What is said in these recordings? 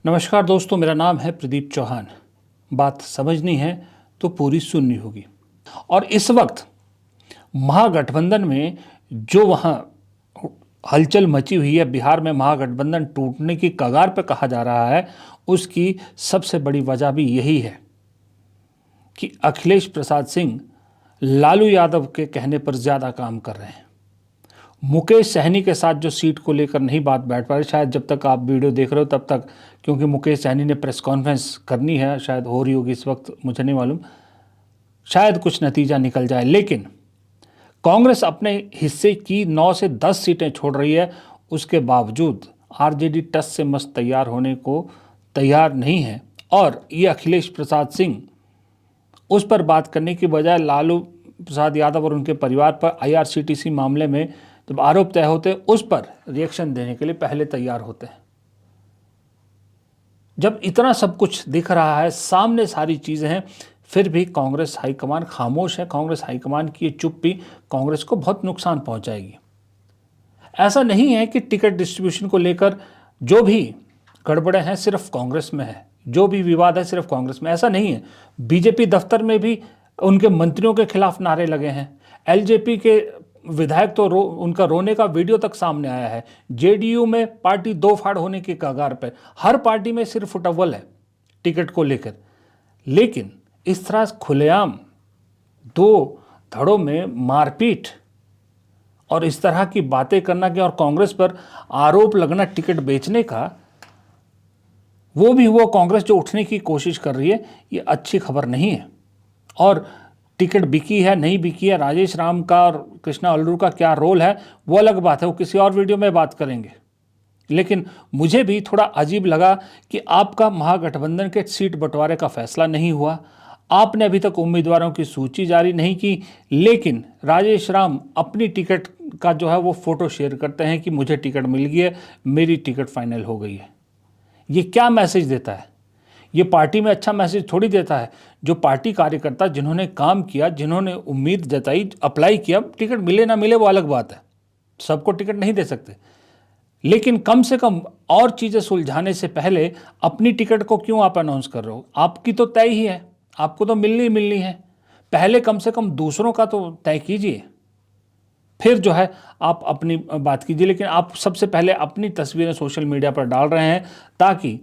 नमस्कार दोस्तों, मेरा नाम है प्रदीप चौहान। बात समझनी है तो पूरी सुननी होगी। और इस वक्त महागठबंधन में जो वहाँ हलचल मची हुई है, बिहार में महागठबंधन टूटने की कगार पर कहा जा रहा है, उसकी सबसे बड़ी वजह भी यही है कि अखिलेश प्रसाद सिंह लालू यादव के कहने पर ज़्यादा काम कर रहे हैं। मुकेश सहनी के साथ जो सीट को लेकर नहीं बात बैठ पा रही, शायद जब तक आप वीडियो देख रहे हो तब तक, क्योंकि मुकेश सहनी ने प्रेस कॉन्फ्रेंस करनी है, शायद हो रही होगी इस वक्त, मुझे नहीं मालूम, शायद कुछ नतीजा निकल जाए। लेकिन कांग्रेस अपने हिस्से की 9 से 10 सीटें छोड़ रही है, उसके बावजूद आरजेडी टस से मस तैयार होने को तैयार नहीं है। और ये अखिलेश प्रसाद सिंह उस पर बात करने की बजाय लालू प्रसाद यादव और उनके परिवार पर आईआरसीटीसी मामले में जब आरोप तय होते उस पर रिएक्शन देने के लिए पहले तैयार होते हैं। जब इतना सब कुछ दिख रहा है, सामने सारी चीज़ें हैं, फिर भी कांग्रेस हाईकमान खामोश है। कांग्रेस हाईकमान की ये चुप्पी कांग्रेस को बहुत नुकसान पहुंचाएगी। ऐसा नहीं है कि टिकट डिस्ट्रीब्यूशन को लेकर जो भी गड़बड़े हैं सिर्फ कांग्रेस में है, जो भी विवाद है सिर्फ कांग्रेस में, ऐसा नहीं है। बीजेपी दफ्तर में भी उनके मंत्रियों के खिलाफ नारे लगे हैं। एलजेपी के विधायक तो उनका रोने का वीडियो तक सामने आया है। जेडीयू में पार्टी दो फाड़ होने की कगार पर, हर पार्टी में सिर्फ फुटअव्वल है टिकट को लेकर। लेकिन इस तरह खुलेआम दो धड़ों में मारपीट और इस तरह की बातें करना कि और कांग्रेस पर आरोप लगना टिकट बेचने का, वो कांग्रेस जो उठने की कोशिश कर रही है, ये अच्छी खबर नहीं है। और टिकट बिकी है नहीं बिकी है, राजेश राम का और कृष्णा अल्लूर का क्या रोल है वो अलग बात है, वो किसी और वीडियो में बात करेंगे। लेकिन मुझे भी थोड़ा अजीब लगा कि आपका महागठबंधन के सीट बंटवारे का फैसला नहीं हुआ, आपने अभी तक उम्मीदवारों की सूची जारी नहीं की, लेकिन राजेश राम अपनी टिकट का जो है वो फोटो शेयर करते हैं कि मुझे टिकट मिल गई है, मेरी टिकट फाइनल हो गई है। ये क्या मैसेज देता है? ये पार्टी में अच्छा मैसेज थोड़ी देता है। जो पार्टी कार्यकर्ता जिन्होंने काम किया, जिन्होंने उम्मीद जताई, अप्लाई किया, टिकट मिले ना मिले वो अलग बात है, सबको टिकट नहीं दे सकते, लेकिन कम से कम और चीज़ें सुलझाने से पहले अपनी टिकट को क्यों आप अनाउंस कर रहे हो? आपकी तो तय ही है, आपको तो मिलनी मिलनी है, पहले कम से कम दूसरों का तो तय कीजिए, फिर जो है आप अपनी बात कीजिए। लेकिन आप सबसे पहले अपनी तस्वीरें सोशल मीडिया पर डाल रहे हैं ताकि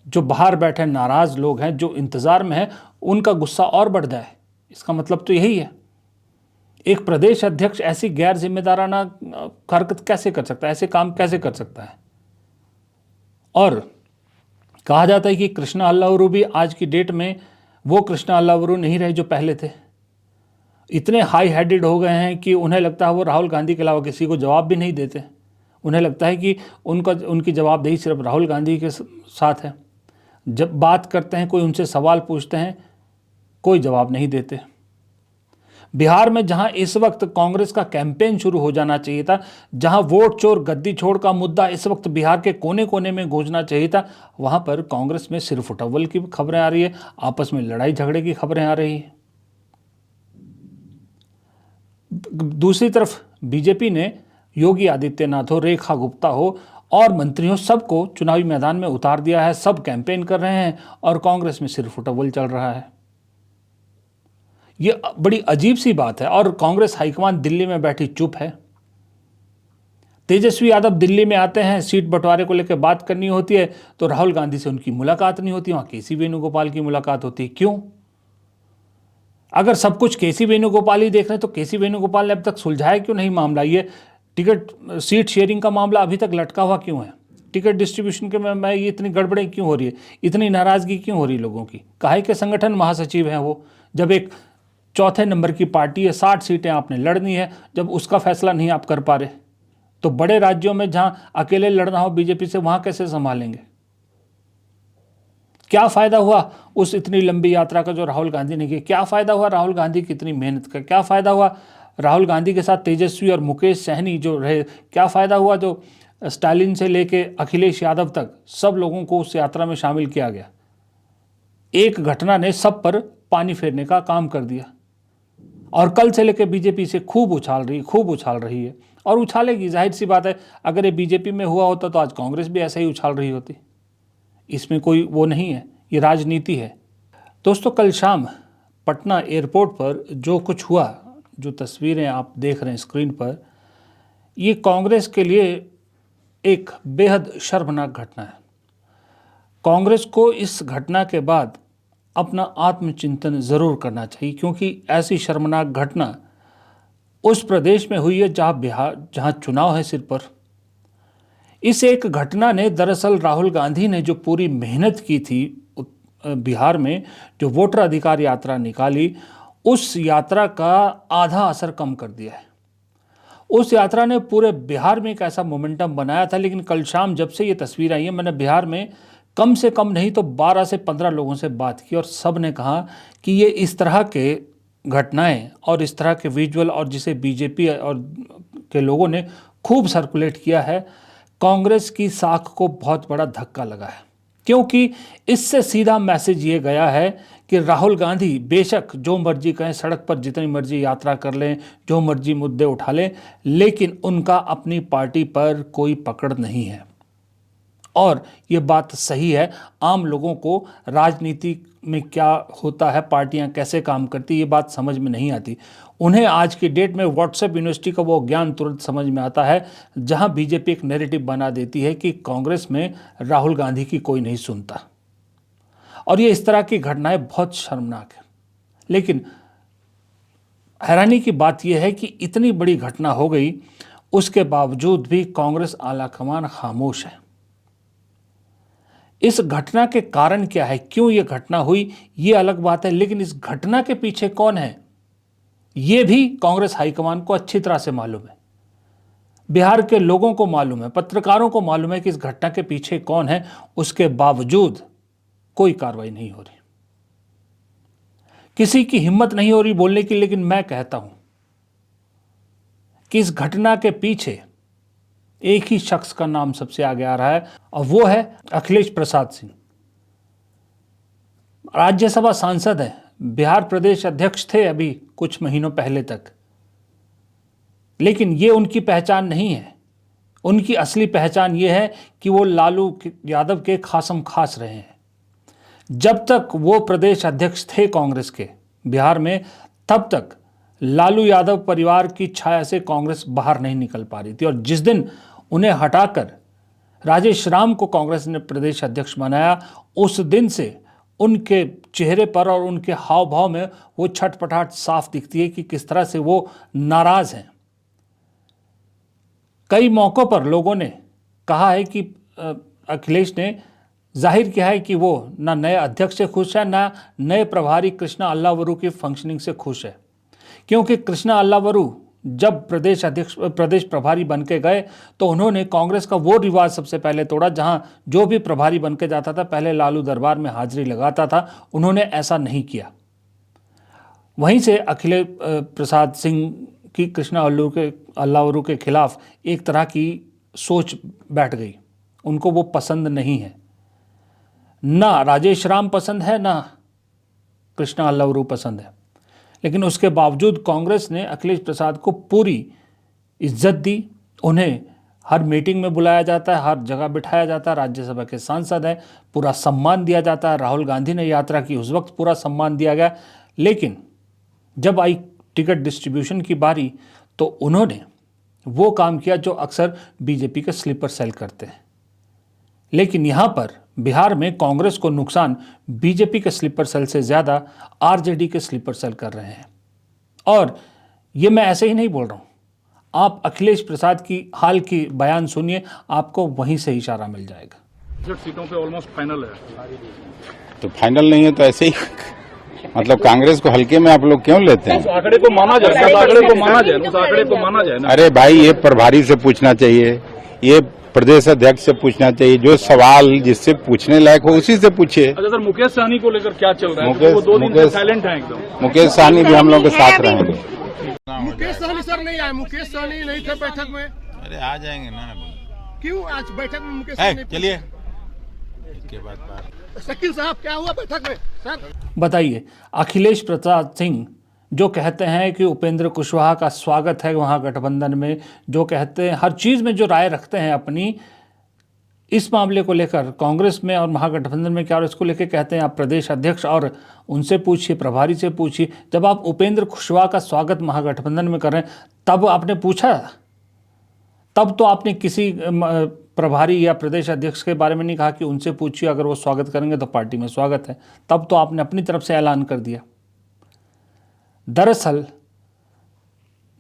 जो बाहर बैठे नाराज़ लोग हैं, जो इंतज़ार में हैं, उनका गुस्सा और बढ़ जाए। इसका मतलब तो यही है। एक प्रदेश अध्यक्ष ऐसी गैर जिम्मेदाराना हरकत कैसे कर सकता है, ऐसे काम कैसे कर सकता है? और कहा जाता है कि कृष्णा अल्लाउरू भी आज की डेट में वो कृष्णा अल्लाउरू नहीं रहे जो पहले थे। इतने हाई हेडेड हो गए हैं कि उन्हें लगता है वो राहुल गांधी के अलावा किसी को जवाब भी नहीं देते। उन्हें लगता है कि उनकी जवाबदेही सिर्फ राहुल गांधी के साथ है। जब बात करते हैं, कोई उनसे सवाल पूछते हैं, कोई जवाब नहीं देते। बिहार में जहां इस वक्त कांग्रेस का कैंपेन शुरू हो जाना चाहिए था, जहां वोट चोर गद्दी छोड़ का मुद्दा इस वक्त बिहार के कोने कोने में गूंजना चाहिए था, वहां पर कांग्रेस में सिर्फ फुटअव्वल की खबरें आ रही है, आपस में लड़ाई झगड़े की खबरें आ रही है। दूसरी तरफ बीजेपी ने योगी आदित्यनाथ हो, रेखा गुप्ता हो और मंत्रियों, सबको चुनावी मैदान में उतार दिया है, सब कैंपेन कर रहे हैं और कांग्रेस में सिर्फ फुटअव्वल चल रहा है। ये बड़ी अजीब सी बात है। और कांग्रेस हाईकमान दिल्ली में बैठी चुप है। तेजस्वी यादव दिल्ली में आते हैं, सीट बंटवारे को लेकर बात करनी होती है तो राहुल गांधी से उनकी मुलाकात नहीं होती, वहां केसी वेणुगोपाल की मुलाकात होती है। क्यों? अगर सब कुछ केसी वेणुगोपाल ही देख रहे हैं तो केसी वेणुगोपाल ने अब तक सुलझाया क्यों नहीं मामला? ये टिकट सीट शेयरिंग का मामला अभी तक लटका हुआ क्यों है? टिकट डिस्ट्रीब्यूशन के में ये इतनी गड़बड़ें क्यों हो रही है? इतनी नाराज़गी क्यों हो रही है लोगों की? काहे के संगठन महासचिव हैं वो? जब एक चौथे नंबर की पार्टी है, 60 सीटें आपने लड़नी है, जब उसका फैसला नहीं आप कर पा रहे, तो बड़े राज्यों में जहां अकेले लड़ना हो बीजेपी से, वहां कैसे संभालेंगे? क्या फ़ायदा हुआ उस इतनी लंबी यात्रा का जो राहुल गांधी ने की? क्या फ़ायदा हुआ राहुल गांधी की इतनी मेहनत का? क्या फ़ायदा हुआ राहुल गांधी के साथ तेजस्वी और मुकेश सहनी जो रहे? क्या फ़ायदा हुआ जो स्टालिन से लेके अखिलेश यादव तक सब लोगों को उस यात्रा में शामिल किया गया? एक घटना ने सब पर पानी फेरने का काम कर दिया और कल से लेकर बीजेपी से खूब उछाल रही है और उछालेगी। जाहिर सी बात है, अगर ये बीजेपी में हुआ होता तो आज कांग्रेस भी ऐसा ही उछाल रही होती। इसमें कोई वो नहीं है, ये राजनीति है। दोस्तों, कल शाम पटना एयरपोर्ट पर जो कुछ हुआ, जो तस्वीरें आप देख रहे हैं स्क्रीन पर, ये कांग्रेस के लिए एक बेहद शर्मनाक घटना है। कांग्रेस को इस घटना के बाद अपना आत्मचिंतन ज़रूर करना चाहिए, क्योंकि ऐसी शर्मनाक घटना उस प्रदेश में हुई है जहाँ चुनाव है सिर पर। इस एक घटना ने दरअसल राहुल गांधी ने जो पूरी मेहनत की थी बिहार में, जो वोटर अधिकार यात्रा निकाली, उस यात्रा का आधा असर कम कर दिया है। उस यात्रा ने पूरे बिहार में एक ऐसा मोमेंटम बनाया था, लेकिन कल शाम जब से ये तस्वीर आई है, मैंने बिहार में कम से कम नहीं तो 12 से 15 लोगों से बात की और सब ने कहा कि ये इस तरह के घटनाएं और इस तरह के विजुअल, और जिसे बीजेपी और के लोगों ने खूब सर्कुलेट किया है, कांग्रेस की साख को बहुत बड़ा धक्का लगा है। क्योंकि इससे सीधा मैसेज ये गया है कि राहुल गांधी बेशक जो मर्जी कहें, सड़क पर जितनी मर्जी यात्रा कर लें, जो मर्जी मुद्दे उठा लें, लेकिन उनका अपनी पार्टी पर कोई पकड़ नहीं है। और ये बात सही है। आम लोगों को राजनीति में क्या होता है, पार्टियां कैसे काम करती, ये बात समझ में नहीं आती। उन्हें आज की डेट में व्हाट्सएप यूनिवर्सिटी का वो ज्ञान तुरंत समझ में आता है, जहां बीजेपी एक नैरेटिव बना देती है कि कांग्रेस में राहुल गांधी की कोई नहीं सुनता। और ये इस तरह की घटनाएं बहुत शर्मनाक है। लेकिन हैरानी की बात यह है कि इतनी बड़ी घटना हो गई, उसके बावजूद भी कांग्रेस आलाकमान खामोश है। इस घटना के कारण क्या है, क्यों ये घटना हुई, ये अलग बात है, लेकिन इस घटना के पीछे कौन है, ये भी कांग्रेस हाईकमान को अच्छी तरह से मालूम है। बिहार के लोगों को मालूम है, पत्रकारों को मालूम है कि इस घटना के पीछे कौन है। उसके बावजूद कोई कार्रवाई नहीं हो रही, किसी की हिम्मत नहीं हो रही बोलने की। लेकिन मैं कहता हूं कि इस घटना के पीछे एक ही शख्स का नाम सबसे आगे आ रहा है, और वो है अखिलेश प्रसाद सिंह। राज्यसभा सांसद है, बिहार प्रदेश अध्यक्ष थे अभी कुछ महीनों पहले तक, लेकिन ये उनकी पहचान नहीं है। उनकी असली पहचान ये है कि वो लालू यादव के खासम खास रहे हैं। जब तक वो प्रदेश अध्यक्ष थे कांग्रेस के बिहार में, तब तक लालू यादव परिवार की छाया से कांग्रेस बाहर नहीं निकल पा रही थी। और जिस दिन उन्हें हटाकर राजेश राम को कांग्रेस ने प्रदेश अध्यक्ष बनाया, उस दिन से उनके चेहरे पर और उनके हाव भाव में वो छटपटाहट साफ दिखती है कि किस तरह से वो नाराज हैं। कई मौक़ों पर लोगों ने कहा है कि अखिलेश ने जाहिर किया है कि वो ना नए अध्यक्ष से खुश है, ना नए प्रभारी कृष्णा अल्लावरू की फंक्शनिंग से खुश है। क्योंकि कृष्णा अल्लावरू जब प्रदेश प्रभारी बन के गए, तो उन्होंने कांग्रेस का वो रिवाज सबसे पहले तोड़ा, जहां जो भी प्रभारी बन के जाता था पहले लालू दरबार में हाजिरी लगाता था। उन्होंने ऐसा नहीं किया। वहीं से अखिलेश प्रसाद सिंह की कृष्णा अल्लावरू के खिलाफ एक तरह की सोच बैठ गई। उनको वो पसंद नहीं है, ना राजेश राम पसंद है, ना कृष्णा अल्लावरू पसंद है। लेकिन उसके बावजूद कांग्रेस ने अखिलेश प्रसाद को पूरी इज्जत दी। उन्हें हर मीटिंग में बुलाया जाता है, हर जगह बिठाया जाता है। राज्यसभा के सांसद हैं, पूरा सम्मान दिया जाता है। राहुल गांधी ने यात्रा की उस वक्त पूरा सम्मान दिया गया। लेकिन जब आई टिकट डिस्ट्रीब्यूशन की बारी, तो उन्होंने वो काम किया जो अक्सर बीजेपी के स्लीपर सेल करते हैं। लेकिन यहाँ पर बिहार में कांग्रेस को नुकसान बीजेपी के स्लीपर सेल से ज़्यादा आरजेडी के स्लीपर सेल कर रहे हैं। और ये मैं ऐसे ही नहीं बोल रहा हूँ, आप अखिलेश प्रसाद की हाल की बयान सुनिए, आपको वहीं से इशारा मिल जाएगा। सीटों पे ऑलमोस्ट फाइनल है, तो फाइनल नहीं है तो ऐसे ही मतलब कांग्रेस को हल्के में आप लोग क्यों लेते हैं? उस आंकड़े को माना जाए, उस आंकड़े को माना जाए, उस आंकड़े को माना जाए ना। अरे भाई, ये प्रभारी से पूछना चाहिए, ये प्रदेश अध्यक्ष से पूछना चाहिए। जो सवाल जिससे पूछने लायक हो उसी से पूछिए। अच्छा सर, मुकेश सहनी को लेकर क्या चल रहा है? वो 2 दिन से साइलेंट है एकदम। मुकेश सहनी भी हम लोग के साथ रहेंगे। मुकेश सहनी सर नहीं आए, मुकेश सहनी नहीं थे बैठक में। अरे आ जाएंगे ना। क्यों आज बैठक में मुकेश सहनी? चलिए इसके बाद शकील साहब क्या हुआ बैठक में सर? बताइए। अखिलेश प्रसाद सिंह जो कहते हैं कि उपेंद्र कुशवाहा का स्वागत है वहाँ गठबंधन में, जो कहते हैं हर चीज़ में जो राय रखते हैं अपनी, इस मामले को लेकर कांग्रेस में और महागठबंधन में क्या, और इसको लेकर कहते हैं आप प्रदेश अध्यक्ष और उनसे पूछिए, प्रभारी से पूछिए। जब आप उपेंद्र कुशवाहा का स्वागत महागठबंधन में कर रहे हैं, तब आपने पूछा? तब तो आपने किसी प्रभारी या प्रदेश अध्यक्ष के बारे में नहीं कहा कि उनसे पूछिए, अगर वो स्वागत करेंगे तो पार्टी में स्वागत है। तब तो आपने अपनी तरफ से ऐलान कर दिया। दरअसल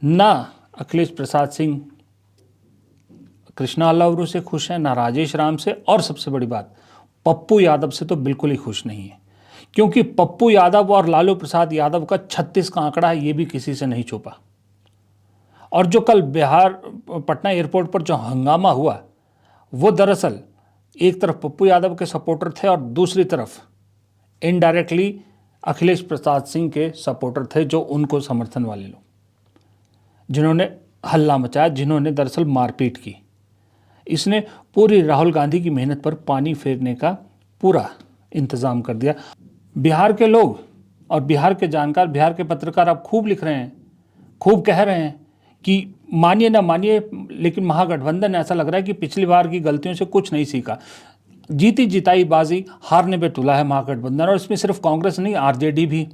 ना अखिलेश प्रसाद सिंह कृष्णा अल्लावरू से खुश हैं, ना राजेश राम से, और सबसे बड़ी बात पप्पू यादव से तो बिल्कुल ही खुश नहीं है, क्योंकि पप्पू यादव और लालू प्रसाद यादव का 36 का आंकड़ा है, ये भी किसी से नहीं छुपा। और जो कल बिहार पटना एयरपोर्ट पर जो हंगामा हुआ, वो दरअसल एक तरफ पप्पू यादव के सपोर्टर थे और दूसरी तरफ इनडायरेक्टली अखिलेश प्रसाद सिंह के सपोर्टर थे, जो उनको समर्थन वाले लोग, जिन्होंने हल्ला मचाया, जिन्होंने दरअसल मारपीट की। इसने पूरी राहुल गांधी की मेहनत पर पानी फेरने का पूरा इंतज़ाम कर दिया। बिहार के लोग और बिहार के जानकार, बिहार के पत्रकार अब खूब लिख रहे हैं, खूब कह रहे हैं कि मानिए ना मानिए, लेकिन महागठबंधन ऐसा लग रहा है कि पिछली बार की गलतियों से कुछ नहीं सीखा। जीती जिताई बाजी हारने पे तुला है महागठबंधन, और इसमें सिर्फ कांग्रेस नहीं, आरजेडी भी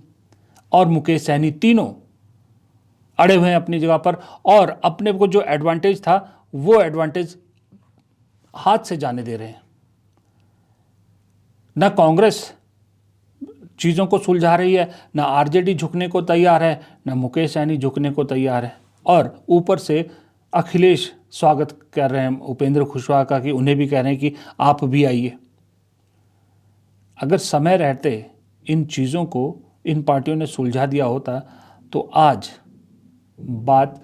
और मुकेश सहनी तीनों अड़े हुए हैं अपनी जगह पर, और अपने को जो एडवांटेज था वो एडवांटेज हाथ से जाने दे रहे हैं। ना कांग्रेस चीज़ों को सुलझा रही है, ना आरजेडी झुकने को तैयार है, ना मुकेश सहनी झुकने को तैयार है, और ऊपर से अखिलेश स्वागत कर रहे हैं उपेंद्र कुशवाहा का, कि उन्हें भी कह रहे हैं कि आप भी आइए। अगर समय रहते इन चीज़ों को इन पार्टियों ने सुलझा दिया होता तो आज बात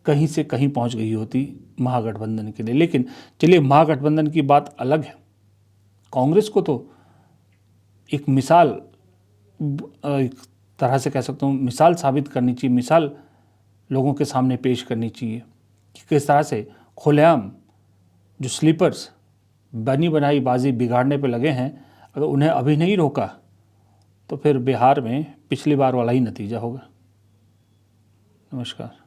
कहीं से कहीं पहुंच गई होती महागठबंधन के लिए। लेकिन चलिए, महागठबंधन की बात अलग है। कांग्रेस को तो एक मिसाल, एक तरह से कह सकता हूँ, मिसाल साबित करनी चाहिए, मिसाल लोगों के सामने पेश करनी चाहिए कि किस तरह से खुलेआम जो स्लीपर्स बनी बनाई बाजी बिगाड़ने पे लगे हैं, अगर उन्हें अभी नहीं रोका तो फिर बिहार में पिछली बार वाला ही नतीजा होगा। नमस्कार।